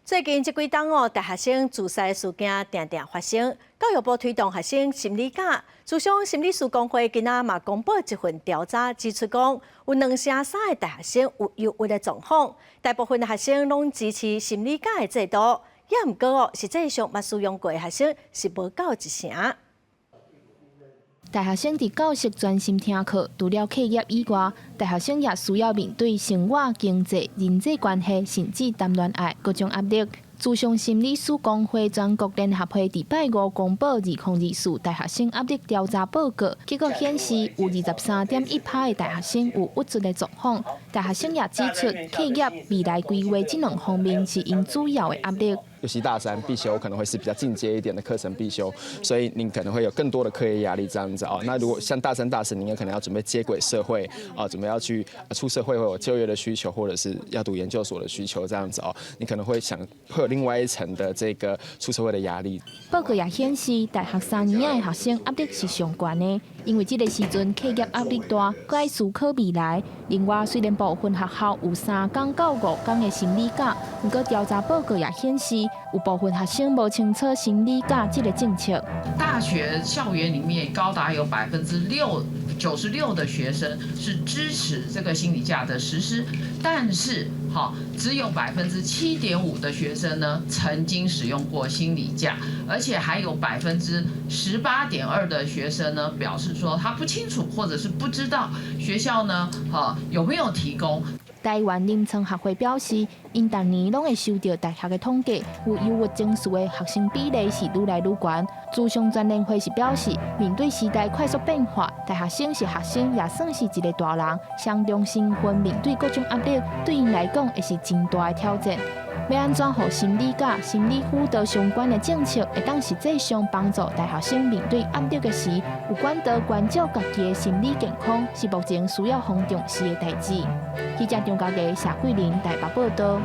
最近这几档大学生自杀事件常常发生。教育部推动学生心理假，自商心理师工会今仔嘛公布一份调查，指出讲有2成3的大学生有忧郁的状况，大部分的学生拢支持心理假的制度，也毋过实际上捌使用过的学生是无到1成。大学生伫教室专心听课，除了课业以外，大学生也需要面对生活、经济、人际关系，甚至谈恋爱各种压力。自商心理师工会全国联合会伫拜5公布2024大学生压力调查报告，结果显示有23.1%的大学生有抑郁的状况。大学生也指出，课业、未来规划这2方面是因主要的压力。尤其大3必修可能会是比较进阶一点的课程必修，所以你可能会有更多的课业压力这样子啊。那如果像大3、大4，你也可能要准备接轨社会啊，准备要去出社会会有就业的需求，或者是要读研究所的需求这样子哦。你可能会会有另外一层的这个出社会的压力。报告也显示，大学3年的学生压力是上悬的，因为这个时阵课业压力大，搁爱思考未来。另外，虽然部分学校有3天到5天的心理假，不过调查报告也显示，有部分学生无清楚心理假这个政策。大学校园里面高达有96%的学生是支持这个心理假的实施，但是只有7.5%的学生呢曾经使用过心理假，而且还有18.2%的学生呢表示说他不清楚或者是不知道学校呢有没有提供。台湾临床学会表示，因逐年拢会收到大学的统计，有忧郁情绪的学生比例是愈来愈悬。自商专联会是表示，面对时代快速变化，大学生是学生，也算是一个大人，双重身份面对各种压力，对因来讲会是真大的挑战。要安怎让心理假、心理辅导相关的政策，会当实际上帮助大学生面对压力的时，有管道关照家己的心理健康，是目前需要非常重视的代志。记者张家琪、谢桂林台北报道。